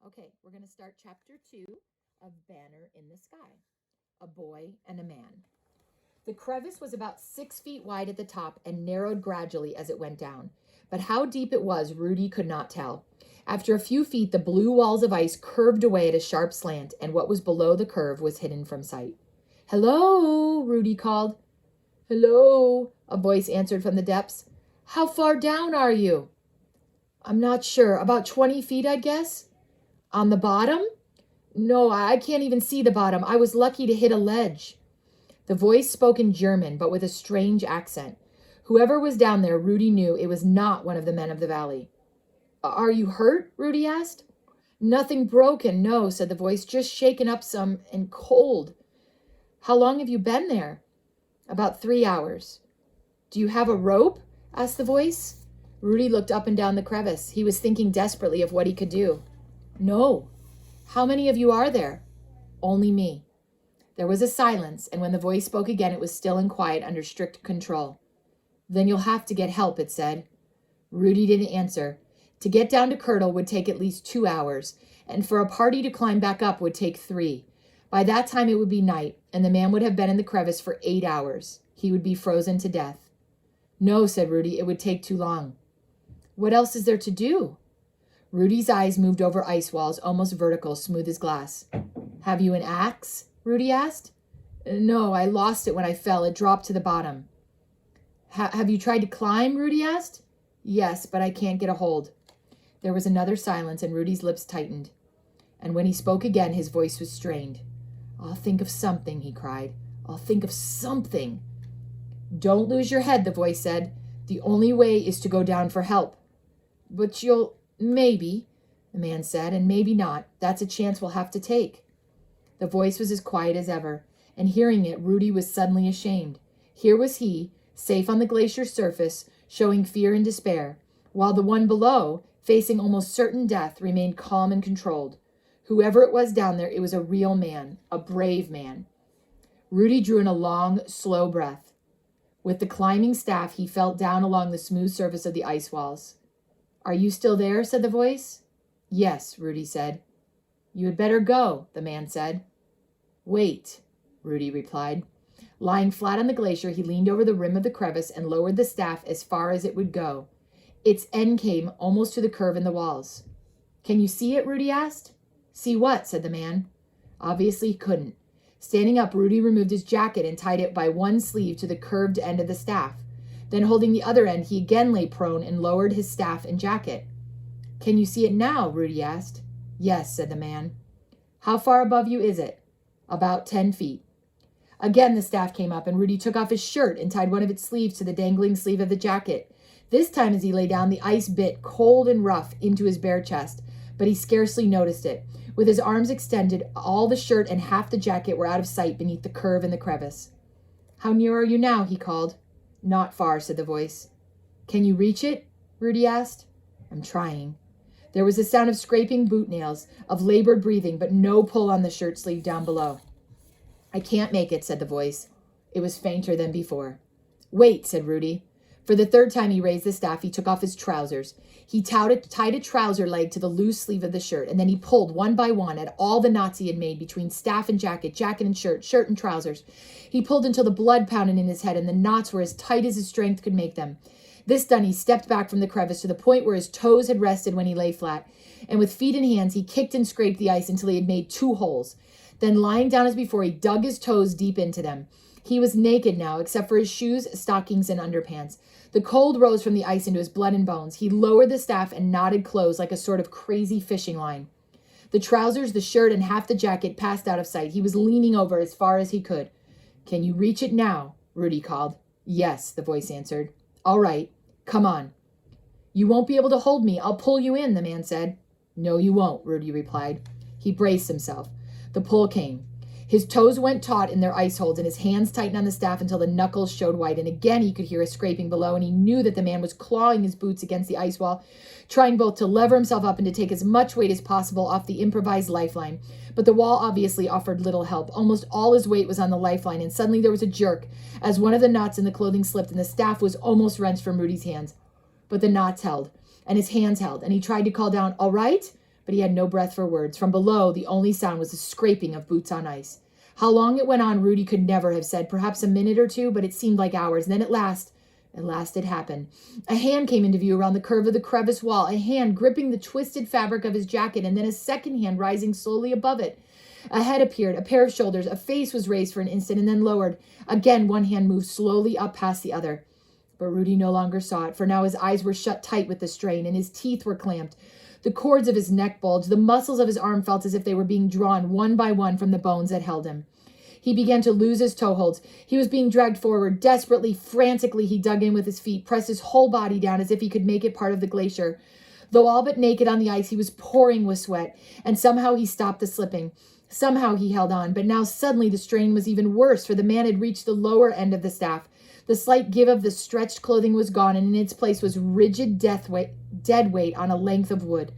Okay, we're going to start chapter 2 of Banner in the Sky. A Boy and a Man. The crevice was about 6 feet wide at the top and narrowed gradually as it went down. But how deep it was, Rudy could not tell. After a few feet, the blue walls of ice curved away at a sharp slant, and what was below the curve was hidden from sight. "Hello," Rudy called. "Hello," a voice answered from the depths. "How far down are you?" "I'm not sure. About 20 feet, I'd guess." "On the bottom?" "No, I can't even see the bottom. I was lucky to hit a ledge." The voice spoke in German, but with a strange accent. Whoever was down there, Rudy knew it was not one of the men of the valley. "Are you hurt?" Rudy asked. "Nothing broken, no," said the voice. "Just shaken up some and cold." "How long have you been there?" "About 3 hours." "Do you have a rope?" asked the voice. Rudy looked up and down the crevice. He was thinking desperately of what he could do. "No." "How many of you are there?" "Only me." There was a silence, and when the voice spoke again, it was still and quiet under strict control. "Then you'll have to get help," it said. Rudy didn't answer. To get down to Curdle would take at least 2 hours, and for a party to climb back up would take 3. By that time it would be night, and the man would have been in the crevice for 8 hours. He would be frozen to death. "No," said Rudy, "it would take too long." "What else is there to do?" Rudy's eyes moved over ice walls, almost vertical, smooth as glass. "Have you an axe?" Rudy asked. "No, I lost it when I fell. It dropped to the bottom." Have you tried to climb?" Rudy asked. "Yes, but I can't get a hold." There was another silence, and Rudy's lips tightened. And when he spoke again, his voice was strained. "I'll think of something," he cried. "I'll think of something." "Don't lose your head," the voice said. "The only way is to go down for help." "But you'll—" "Maybe," the man said, "and maybe not. That's a chance we'll have to take." The voice was as quiet as ever, and hearing it, Rudy was suddenly ashamed. Here was he, safe on the glacier's surface, showing fear and despair, while the one below, facing almost certain death, remained calm and controlled. Whoever it was down there, it was a real man, a brave man. Rudy drew in a long, slow breath. With the climbing staff, he felt down along the smooth surface of the ice walls. "Are you still there?" said the voice. "Yes," Rudy said. "You had better go," the man said. "Wait," Rudy replied. Lying flat on the glacier, he leaned over the rim of the crevice and lowered the staff as far as it would go. Its end came almost to the curve in the walls. "Can you see it?" Rudy asked. "See what?" said the man. Obviously he couldn't. Standing up, Rudy removed his jacket and tied it by one sleeve to the curved end of the staff. Then, holding the other end, he again lay prone and lowered his staff and jacket. "Can you see it now?" Rudy asked. "Yes," said the man. "How far above you is it?" "About 10 feet. Again the staff came up, and Rudy took off his shirt and tied one of its sleeves to the dangling sleeve of the jacket. This time, as he lay down, the ice bit, cold and rough, into his bare chest, but he scarcely noticed it. With his arms extended, all the shirt and half the jacket were out of sight beneath the curve in the crevice. "How near are you now?" he called. "Not far," said the voice. "Can you reach it?" Rudy asked. "I'm trying." There was a sound of scraping boot nails, of labored breathing, but no pull on the shirt sleeve down below. "I can't make it," said the voice. It was fainter than before. "Wait," said Rudy. For the third time he raised the staff. He took off his trousers. He tied a trouser leg to the loose sleeve of the shirt, and then he pulled one by one at all the knots he had made between staff and jacket, jacket and shirt, shirt and trousers. He pulled until the blood pounded in his head, and the knots were as tight as his strength could make them. This done, he stepped back from the crevice to the point where his toes had rested when he lay flat, and with feet and hands he kicked and scraped the ice until he had made 2 holes. Then, lying down as before, he dug his toes deep into them. He was naked now, except for his shoes, stockings, and underpants. The cold rose from the ice into his blood and bones. He lowered the staff and knotted close like a sort of crazy fishing line. The trousers, the shirt, and half the jacket passed out of sight. He was leaning over as far as he could. "Can you reach it now?" Rudy called. "Yes," the voice answered. "All right. Come on." "You won't be able to hold me. I'll pull you in," the man said. "No, you won't," Rudy replied. He braced himself. The pull came. His toes went taut in their ice holds, and his hands tightened on the staff until the knuckles showed white. And again he could hear a scraping below, and he knew that the man was clawing his boots against the ice wall, trying both to lever himself up and to take as much weight as possible off the improvised lifeline. But the wall obviously offered little help. Almost all his weight was on the lifeline, and suddenly there was a jerk as one of the knots in the clothing slipped, and the staff was almost wrenched from Rudy's hands. But the knots held, and his hands held, and he tried to call down, "All right?" but he had no breath for words. From below, the only sound was the scraping of boots on ice. How long it went on, Rudy could never have said. Perhaps a minute or two, but it seemed like hours. And then at last it happened. A hand came into view around the curve of the crevice wall, a hand gripping the twisted fabric of his jacket, and then a second hand rising slowly above it. A head appeared, a pair of shoulders, a face was raised for an instant and then lowered. Again, one hand moved slowly up past the other. But Rudy no longer saw it, for now his eyes were shut tight with the strain, and his teeth were clamped. The cords of his neck bulged. The muscles of his arm felt as if they were being drawn one by one from the bones that held him. He began to lose his toeholds. He was being dragged forward. Desperately, frantically, he dug in with his feet, pressed his whole body down as if he could make it part of the glacier. Though all but naked on the ice, he was pouring with sweat, and somehow he stopped the slipping. Somehow he held on, but now suddenly the strain was even worse, for the man had reached the lower end of the staff. The slight give of the stretched clothing was gone, and in its place was rigid dead weight on a length of wood.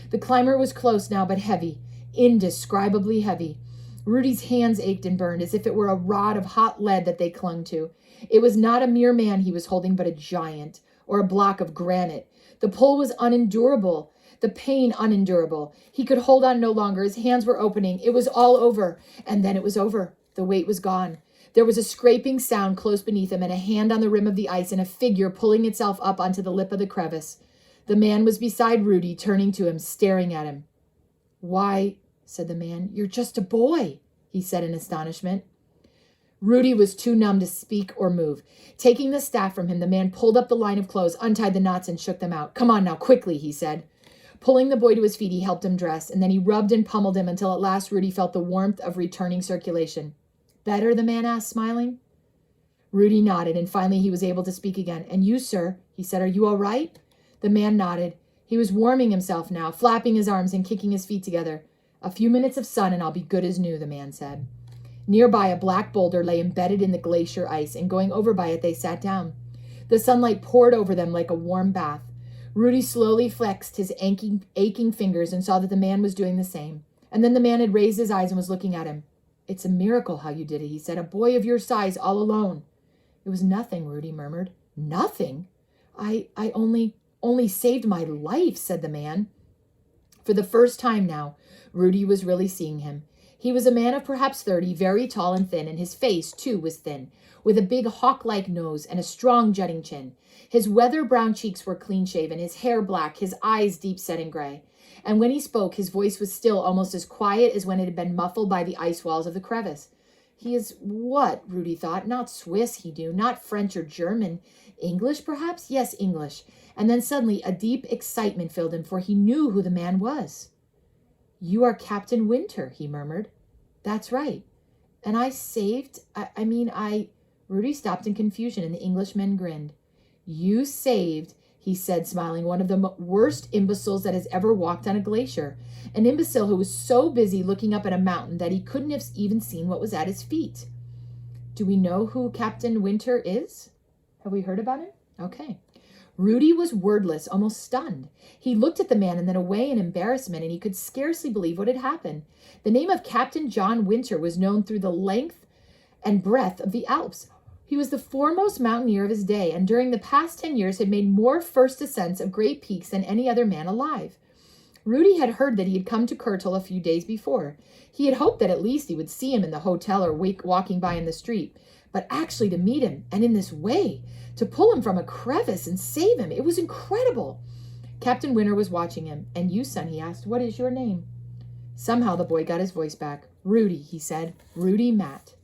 The climber was close now, but heavy, indescribably heavy. Rudy's hands ached and burned, as if it were a rod of hot lead that they clung to. It was not a mere man he was holding, but a giant, or a block of granite. The pull was unendurable, the pain unendurable. He could hold on no longer. His hands were opening. It was all over, and then it was over. The weight was gone. There was a scraping sound close beneath him, and a hand on the rim of the ice, and a figure pulling itself up onto the lip of the crevice. The man was beside Rudy, turning to him, staring at him. "Why," said the man, "you're just a boy," he said in astonishment. Rudy was too numb to speak or move. Taking the staff from him, the man pulled up the line of clothes, untied the knots, and shook them out. "Come on now, quickly," he said. Pulling the boy to his feet, he helped him dress, and then he rubbed and pummeled him until at last Rudy felt the warmth of returning circulation. "Better?" the man asked, smiling. Rudy nodded, and finally he was able to speak again. "And you, sir," he said, "are you all right?" The man nodded. He was warming himself now, flapping his arms and kicking his feet together. "A few minutes of sun and I'll be good as new," the man said. Nearby, a black boulder lay embedded in the glacier ice, and going over by it, they sat down. The sunlight poured over them like a warm bath. Rudy slowly flexed his aching fingers and saw that the man was doing the same. And then the man had raised his eyes and was looking at him. "It's a miracle how you did it," he said. "A boy of your size all alone." "It was nothing," Rudy murmured. "Nothing? I only saved my life," said the man. For the first time now, Rudy was really seeing him. He was a man of perhaps 30, very tall and thin, and his face, too, was thin, with a big hawk-like nose and a strong jutting chin. His weather-brown cheeks were clean-shaven, his hair black, his eyes deep-set and gray. And when he spoke, his voice was still almost as quiet as when it had been muffled by the ice walls of the crevice. He is what? Rudy thought. Not Swiss, he knew, not French or German. English, perhaps? Yes, English. And then suddenly a deep excitement filled him, for he knew who the man was. "You are Captain Winter," he murmured. "That's right. And I saved, Rudy stopped in confusion, and the Englishman grinned. "You saved," he said, smiling, "one of the worst imbeciles that has ever walked on a glacier. An imbecile who was so busy looking up at a mountain that he couldn't have even seen what was at his feet." "Do we know who Captain Winter is? Have we heard about him?" Okay. Rudy was wordless, almost stunned. He looked at the man and then away in embarrassment, and he could scarcely believe what had happened. The name of Captain John Winter was known through the length and breadth of the Alps. He was the foremost mountaineer of his day, and during the past 10 years had made more first ascents of great peaks than any other man alive. Rudy had heard that he had come to Kurtul a few days before. He had hoped that at least he would see him in the hotel or walking by in the street. But actually to meet him, and in this way, to pull him from a crevice and save him, it was incredible. Captain Winter was watching him. "And you, son," he asked, "what is your name?" Somehow the boy got his voice back. "Rudy," he said. "Rudy Matt."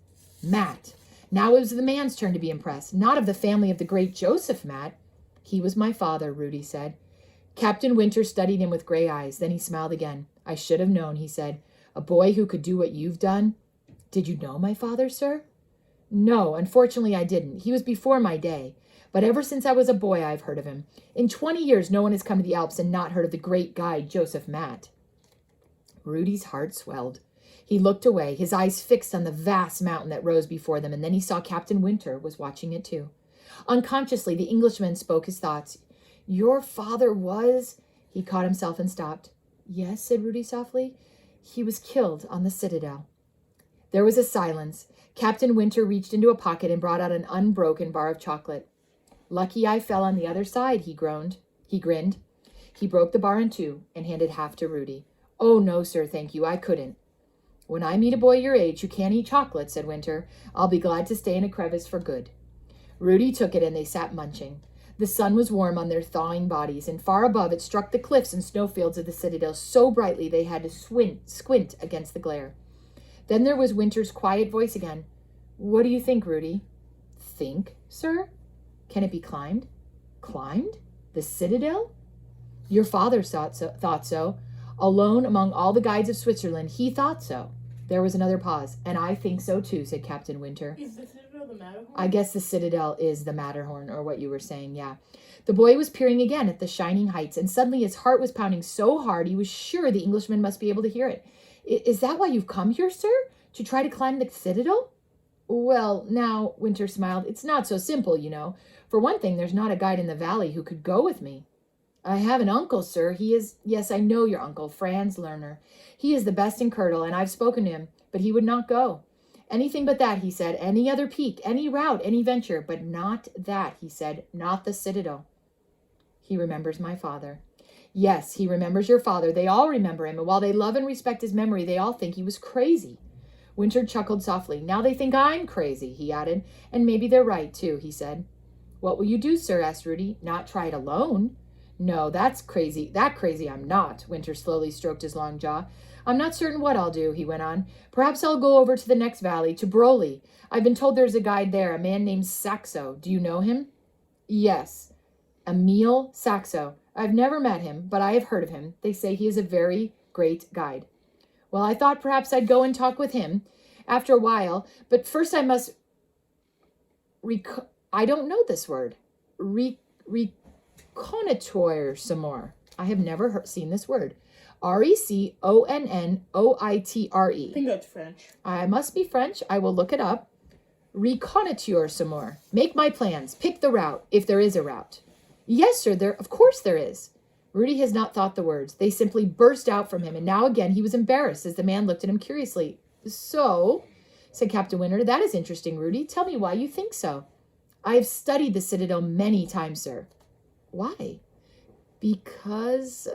Matt. Now it was the man's turn to be impressed, not of the family of the great Joseph Matt. "He was my father," Rudy said. Captain Winter studied him with gray eyes. Then he smiled again. "I should have known," he said. "A boy who could do what you've done." "Did you know my father, sir?" "No, unfortunately I didn't. He was before my day. But ever since I was a boy, I've heard of him. In 20 years, no one has come to the Alps and not heard of the great guide, Joseph Matt." Rudy's heart swelled. He looked away, his eyes fixed on the vast mountain that rose before them, and then he saw Captain Winter was watching it too. Unconsciously, the Englishman spoke his thoughts. "Your father was—" He caught himself and stopped. "Yes," said Rudy softly. "He was killed on the citadel." There was a silence. Captain Winter reached into a pocket and brought out an unbroken bar of chocolate. "Lucky I fell on the other side," he grinned. He broke the bar in two and handed half to Rudy. Oh, no, sir, thank you, I couldn't. When I meet a boy your age who can't eat chocolate, said Winter, I'll be glad to stay in a crevice for good. Rudy took it and they sat munching. The sun was warm on their thawing bodies, and far above it struck the cliffs and snowfields of the citadel so brightly they had to squint against the glare. Then there was Winter's quiet voice again. What do you think, Rudy? Think, sir? Can it be climbed? Climbed? The citadel? Your father thought so. Alone among all the guides of Switzerland, he thought so. There was another pause. And I think so too, said Captain Winter. Is the citadel the Matterhorn? I guess the citadel is the Matterhorn, or what you were saying, yeah. The boy was peering again at the shining heights, and suddenly his heart was pounding so hard he was sure the Englishman must be able to hear it. Is that why you've come here, sir? To try to climb the citadel? Well, now, Winter smiled, it's not so simple, you know. For one thing, there's not a guide in the valley who could go with me. I have an uncle, sir. He is, yes, I know your uncle, Franz Lerner. He is the best in Kirtle, and I've spoken to him, but he would not go. Anything but that, he said. Any other peak, any route, any venture, but not that, he said, not the citadel. He remembers my father. Yes, he remembers your father. They all remember him, and while they love and respect his memory, they all think he was crazy. Winter chuckled softly. Now they think I'm crazy, he added, and maybe they're right, too, he said. What will you do, sir? Asked Rudy. Not try it alone. No, that's crazy. That crazy I'm not. Winter slowly stroked his long jaw. I'm not certain what I'll do, he went on. Perhaps I'll go over to the next valley, to Broly. I've been told there's a guide there, a man named Saxo. Do you know him? Yes. Emil Saxo. I've never met him, but I have heard of him. They say he is a very great guide. Well, I thought perhaps I'd go and talk with him after a while, but first I must I don't know this word. Reconnoitre some more. I have never seen this word. Reconnoitre. I think that's French. I must be French. I will look it up. Reconnoitre some more. Make my plans. Pick the route, if there is a route. Yes, sir, of course there is. Rudy has not thought the words. They simply burst out from him, and now again he was embarrassed as the man looked at him curiously. So, said Captain Winter, that is interesting, Rudy. Tell me why you think so. I have studied the citadel many times, sir. Why? Because,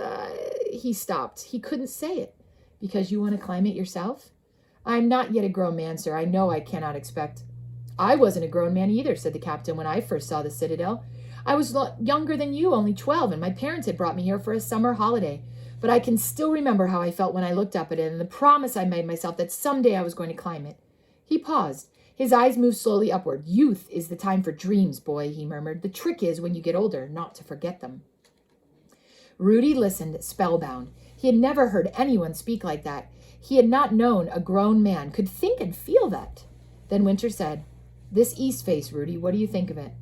he stopped. He couldn't say it. Because you want to climb it yourself? I am not yet a grown man, sir. I know I cannot expect. I wasn't a grown man either, said the captain, when I first saw the citadel. I was younger than you, only 12, and my parents had brought me here for a summer holiday. But I can still remember how I felt when I looked up at it and the promise I made myself that someday I was going to climb it. He paused. His eyes moved slowly upward. Youth is the time for dreams, boy, he murmured. The trick is, when you get older, not to forget them. Rudy listened, spellbound. He had never heard anyone speak like that. He had not known a grown man could think and feel that. Then Winter said, This east face, Rudy, what do you think of it?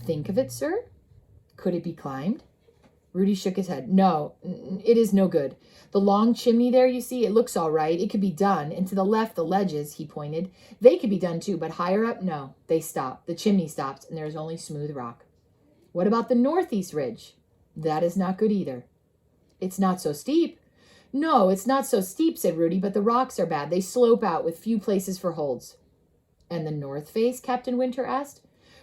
Think of it, sir? Could it be climbed? Rudy shook his head. No, it is no good. The long chimney there, you see, it looks all right. It could be done. And to the left, the ledges, he pointed. They could be done too, but higher up, no. They stopped. The chimney stopped, and there is only smooth rock. What about the northeast ridge? That is not good either. It's not so steep. No, it's not so steep, said Rudy, but the rocks are bad. They slope out with few places for holds. And the north face? Captain Winter asked.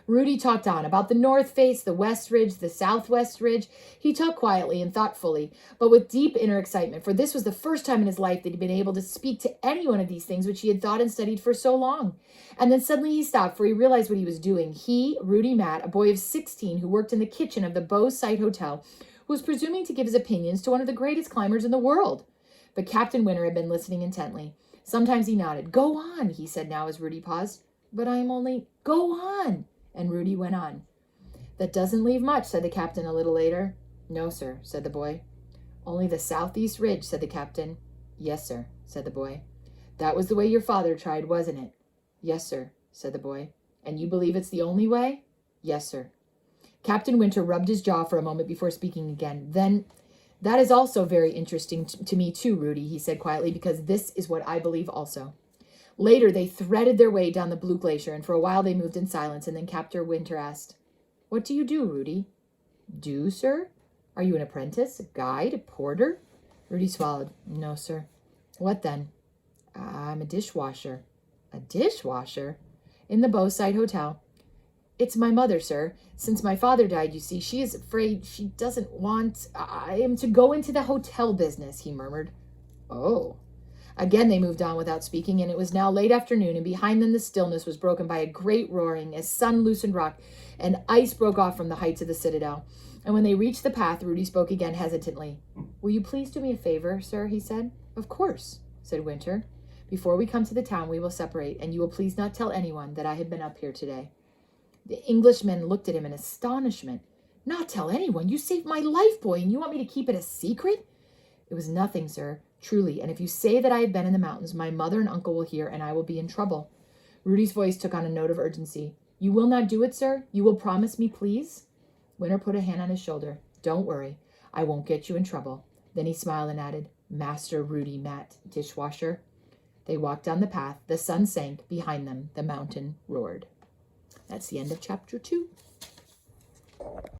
Rudy talked on about the north face, the west ridge, the southwest ridge. He talked quietly and thoughtfully, but with deep inner excitement, for this was the first time in his life that he'd been able to speak to any one of these things which he had thought and studied for so long. And then suddenly he stopped, for he realized what he was doing. He, Rudy Matt, a boy of 16 who worked in the kitchen of the Beau Site Hotel, was presuming to give his opinions to one of the greatest climbers in the world. But Captain Winter had been listening intently. Sometimes he nodded. Go on, he said now as Rudy paused. But I am only... Go on. And Rudy went on. That doesn't leave much, said the captain a little later. No, sir, said the boy. Only the southeast ridge, said the captain. Yes, sir, said the boy. That was the way your father tried, wasn't it? Yes, sir, said the boy. And you believe it's the only way? Yes, sir. Captain Winter rubbed his jaw for a moment before speaking again. Then, that is also very interesting to me too, Rudy, he said quietly, because this is what I believe also. Later, they threaded their way down the Blue Glacier, and for a while they moved in silence, and then Captain Winter asked, What do you do, Rudy? Do, sir? Are you an apprentice, a guide, a porter? Rudy swallowed. No, sir. What then? I'm a dishwasher. A dishwasher? In the Beau Site Hotel. It's my mother, sir. Since my father died, you see, she is afraid she doesn't want... I am to go into the hotel business, he murmured. Oh. Again they moved on without speaking, and it was now late afternoon, and behind them the stillness was broken by a great roaring as sun loosened rock and ice broke off from the heights of the citadel. And when they reached the path, Rudy spoke again hesitantly. Will you please do me a favor, sir? He said. Of course, said Winter. Before we come to the town, we will separate, and you will please not tell anyone that I have been up here today. The Englishman looked at him in astonishment. Not tell anyone? You saved my life, boy, and you want me to keep it a secret? It was nothing, sir, truly, and if you say that I have been in the mountains, my mother and uncle will hear, and I will be in trouble. Rudy's voice took on a note of urgency. You will not do it, sir? You will promise me, please? Winter put a hand on his shoulder. Don't worry. I won't get you in trouble. Then he smiled and added, Master Rudy Matt, dishwasher. They walked down the path. The sun sank. Behind them, the mountain roared. That's the end of chapter 2.